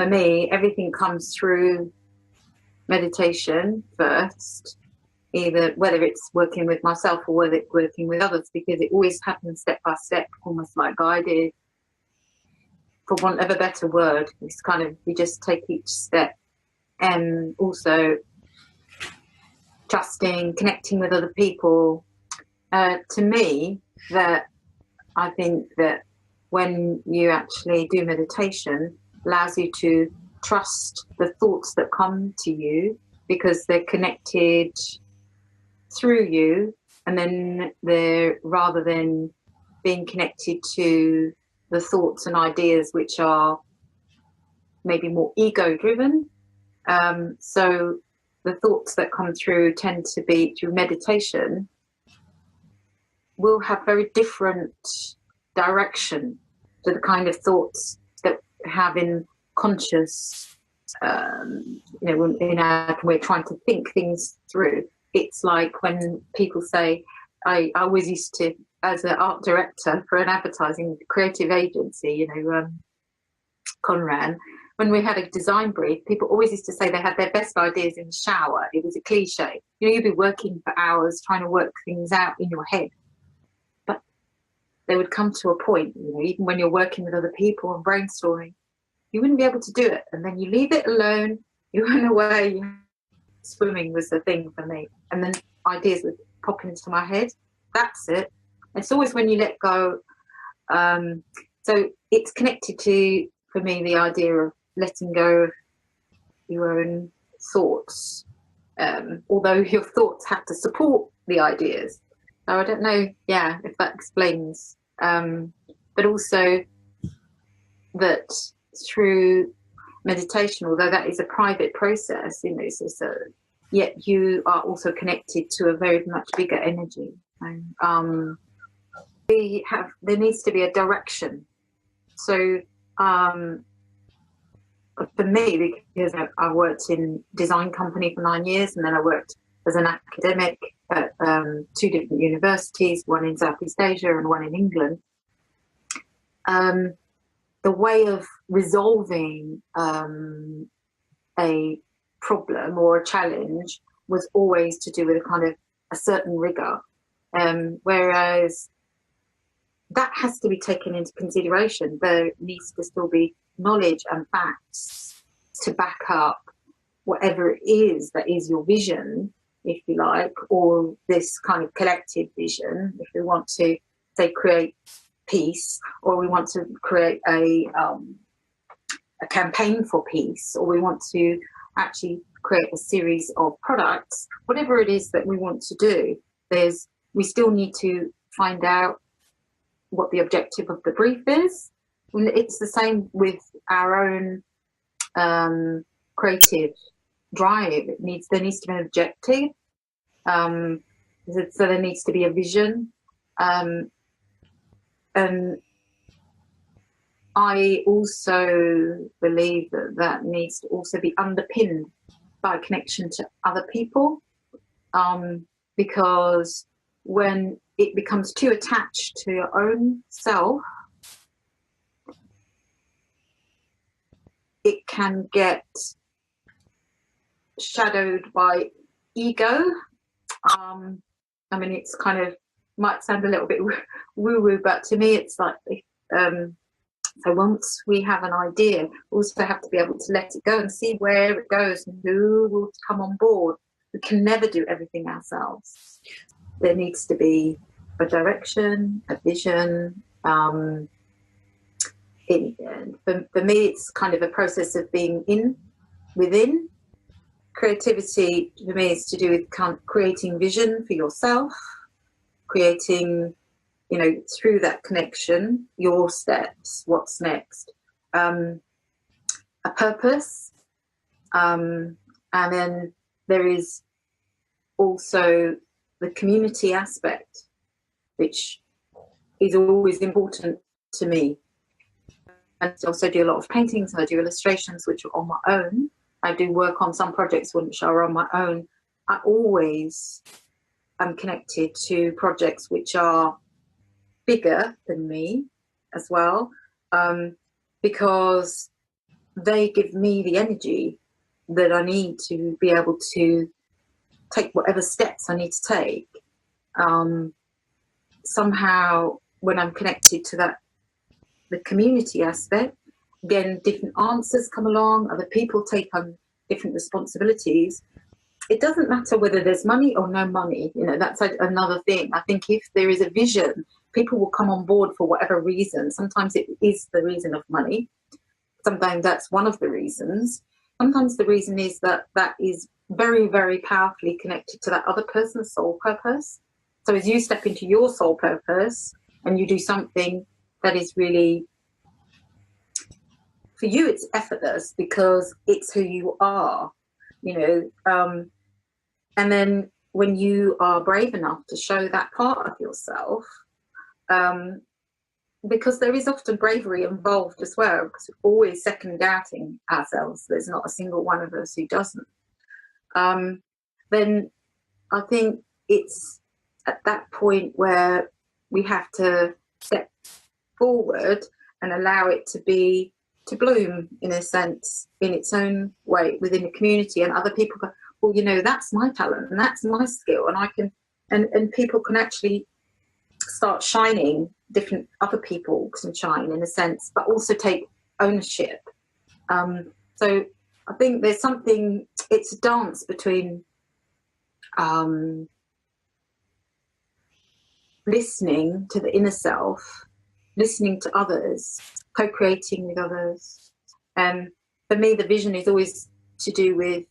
for me, everything comes through meditation first, either whether it's working with myself or whether it's working with others, because it always happens step by step, almost like guided, for want of a better word. It's kind of, you just take each step, and also trusting, connecting with other people. To me, that I think that when you actually do meditation, allows you to trust the thoughts that come to you, because they're connected through you, and then they're, rather than being connected to the thoughts and ideas which are maybe more ego driven. So the thoughts that come through tend to be, through meditation, will have very different direction to the kind of thoughts that we have in conscious, when we're trying to think things through. It's like when people say, I always used to, as an art director for an advertising creative agency, Conran, when we had a design brief, people always used to say they had their best ideas in the shower. It was a cliche. You'd be working for hours trying to work things out in your head. But they would come to a point, even when you're working with other people and brainstorming, you wouldn't be able to do it. And then you leave it alone, you run away. Swimming was the thing for me. And then ideas would pop into my head. That's it. It's always when you let go. So it's connected to, for me, the idea of letting go of your own thoughts, although your thoughts have to support the ideas. So I don't know, if that explains. But also that through meditation, although that is a private process, yet you are also connected to a very much bigger energy. And there needs to be a direction. So for me, because I worked in design company for 9 years, and then I worked as an academic at 2 different universities, one in Southeast Asia and one in England. The way of resolving a problem or a challenge was always to do with a kind of a certain rigor, whereas that has to be taken into consideration. There needs to still be knowledge and facts to back up whatever it is that is your vision, if you like, or this kind of collective vision. If we want to, say, create peace, or we want to create a campaign for peace, or we want to actually create a series of products, whatever it is that we want to do, we still need to find out what the objective of the brief is. And it's the same with our own creative drive. There needs to be an objective. So there needs to be a vision. And I also believe that needs to also be underpinned by a connection to other people, because when it becomes too attached to your own self, it can get shadowed by ego. It's kind of, might sound a little bit woo-woo, but to me it's like, so once we have an idea, we also have to be able to let it go and see where it goes and who will come on board. We can never do everything ourselves. There needs to be a direction, a vision. For me, it's kind of a process of being within. Creativity for me is to do with creating vision for yourself, creating, through that connection, your steps, what's next, a purpose, and then there is also the community aspect, which is always important to me. And I also do a lot of paintings, and I do illustrations which are on my own. I do work on some projects which are on my own. I always am connected to projects which are bigger than me as well, because they give me the energy that I need to be able to take whatever steps I need to take. Somehow, when I'm connected to that, the community aspect, again, different answers come along, other people take on different responsibilities. It doesn't matter whether there's money or no money, you know, that's another thing. I think if there is a vision, people will come on board for whatever reason. Sometimes it is the reason of money. Sometimes that's one of the reasons. Sometimes the reason is that that is very, very powerfully connected to that other person's soul purpose. So as you step into your soul purpose and you do something that is really, for you, it's effortless because it's who you are, you know. And then when you are brave enough to show that part of yourself, because there is often bravery involved as well, because we're always second doubting ourselves. There's not a single one of us who doesn't. Then I think it's at that point where we have to step forward and allow it to bloom, in a sense, in its own way within the community, and other people go, well, you know, that's my talent and that's my skill, and I can, and people can actually start shining. Different other people can shine, in a sense, but also take ownership. So I think there's something, it's a dance between listening to the inner self, listening to others, co-creating with others. And for me, the vision is always to do with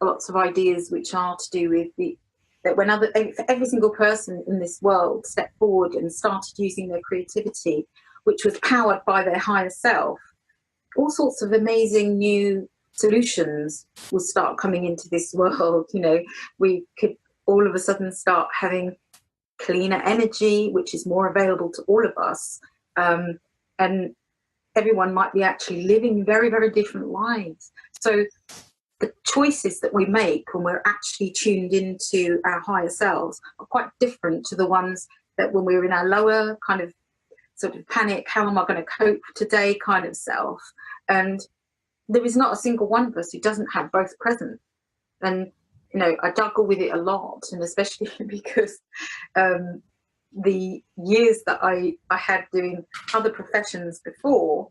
lots of ideas which are to do with that when for every single person in this world stepped forward and started using their creativity, which was powered by their higher self, all sorts of amazing new solutions will start coming into this world. You know, we could all of a sudden start having cleaner energy, which is more available to all of us. And everyone might be actually living very, very different lives. So the choices that we make when we're actually tuned into our higher selves are quite different to the ones that when we're in our lower kind of sort of panic, how am I going to cope today kind of self. And there is not a single one of us who doesn't have both present. And, you know, I juggle with it a lot, and especially because the years that I had doing other professions before,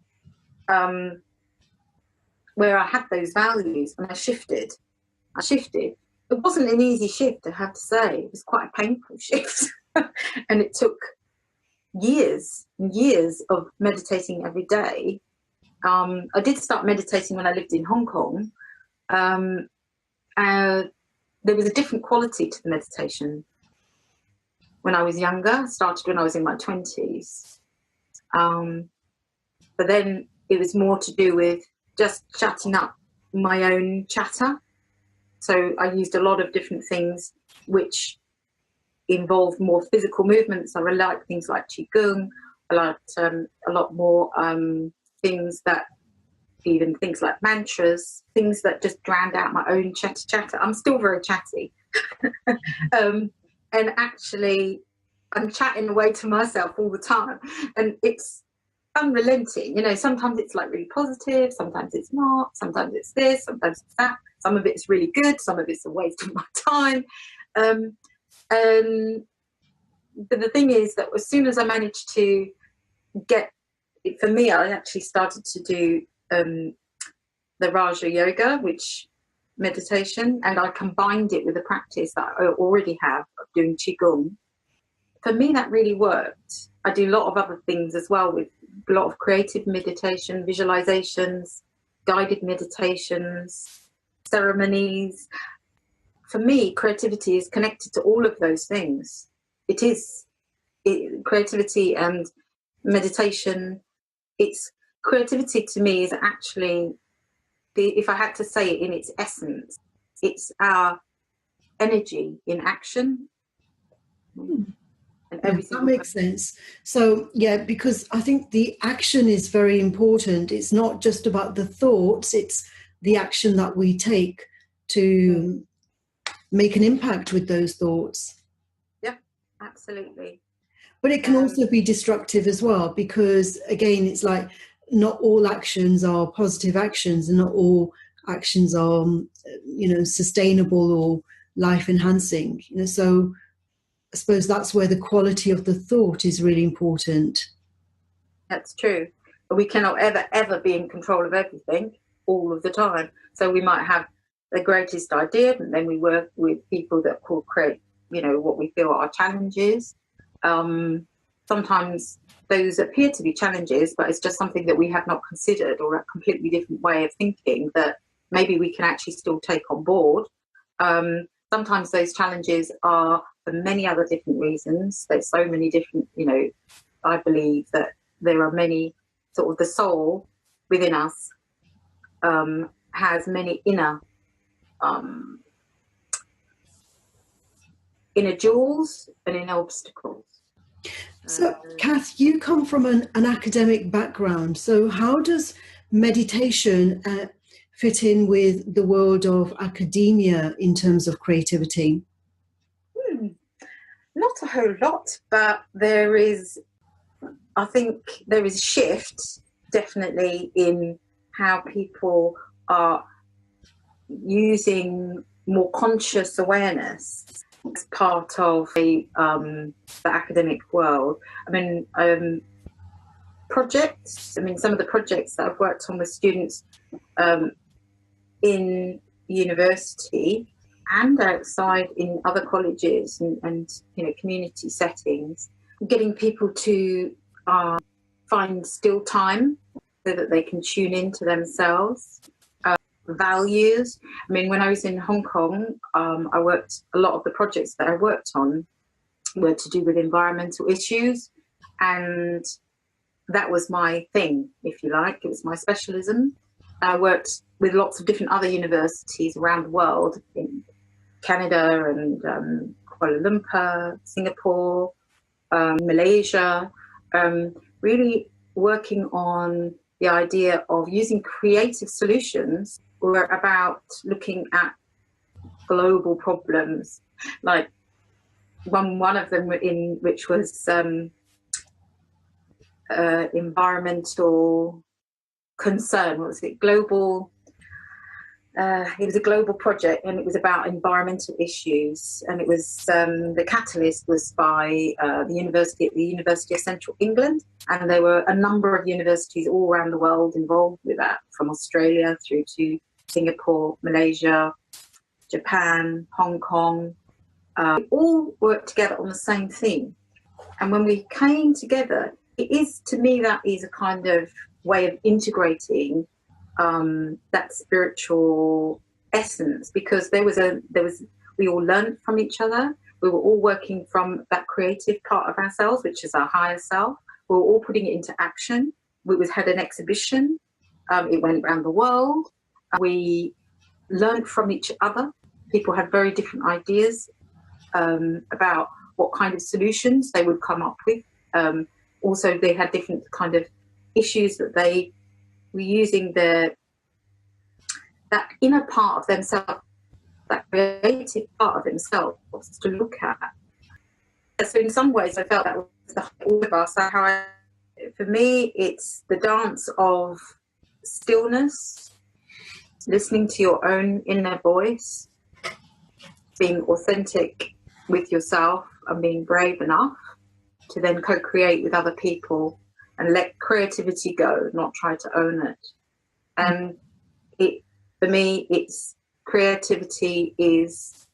where I had those values, and I shifted. It wasn't an easy shift, I have to say. It was quite a painful shift. And it took years and years of meditating every day. I did start meditating when I lived in Hong Kong. There was a different quality to the meditation when I was younger. I started when I was in my 20s. But then it was more to do with just chatting up my own chatter. So I used a lot of different things which involved more physical movements. I really like things like Qigong. I liked a lot more things like mantras, things that just drowned out my own chatter. I'm still very chatty. And actually, I'm chatting away to myself all the time. And it's unrelenting. You know, sometimes it's like really positive, sometimes it's not, sometimes it's this, sometimes it's that. Some of it's really good, some of it's a waste of my time. But the thing is that as soon as I managed to get, for me, I actually started to do the Raja Yoga, which meditation, and I combined it with a practice that I already have of doing Qigong. For me, that really worked. I do a lot of other things as well, with a lot of creative meditation, visualizations, guided meditations, ceremonies. For me, creativity is connected to all of those things. Creativity and meditation. Creativity to me is actually, if I had to say it in its essence, it's our energy in action. And that makes sense. So, yeah, because I think the action is very important. It's not just about the thoughts, it's the action that we take to make an impact with those thoughts. Yeah, absolutely. But it can also be destructive as well, because again, it's like not all actions are positive actions, and not all actions are, sustainable or life enhancing. So I suppose that's where the quality of the thought is really important. That's true. But we cannot ever be in control of everything all of the time. So we might have the greatest idea, and then we work with people that will create, what we feel are challenges. Sometimes those appear to be challenges, but it's just something that we have not considered, or a completely different way of thinking that maybe we can actually still take on board. Sometimes those challenges are for many other different reasons. There's so many different, I believe that there are many, sort of the soul within us has many inner jewels and inner obstacles. So, Kath, you come from an academic background. So how does meditation fit in with the world of academia in terms of creativity? Not a whole lot, but I think there is a shift definitely in how people are using more conscious awareness as part of the academic world. I mean, projects. I mean, some of the projects that I've worked on with students in university and outside in other colleges and community settings, getting people to find still time so that they can tune into themselves. Values. I mean, when I was in Hong Kong, I worked, a lot of the projects that I worked on were to do with environmental issues, and that was my thing, if you like. It was my specialism. I worked with lots of different other universities around the world, in Canada and Kuala Lumpur, Singapore, Malaysia, really working on the idea of using creative solutions. We're about looking at global problems, like one of them which was environmental concern. What was it? Global. It was a global project, and it was about environmental issues. And it was the catalyst was by the University of Central England, and there were a number of universities all around the world involved with that, from Australia through to Singapore, Malaysia, Japan, Hong Kong. We all worked together on the same thing. And when we came together, to me, that is a kind of way of integrating that spiritual essence, because we all learned from each other. We were all working from that creative part of ourselves, which is our higher self. We were all putting it into action. We had an exhibition. It went around the world. We learned from each other. People had very different ideas about what kind of solutions they would come up with. Also, they had different kind of issues that they were using that inner part of themselves, that creative part of themselves to look at. So in some ways, I felt that was all of us. For me, it's the dance of stillness, listening to your own inner voice, being authentic with yourself, and being brave enough to then co-create with other people and let creativity go, not try to own it. And for me, creativity is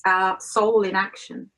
our soul in action.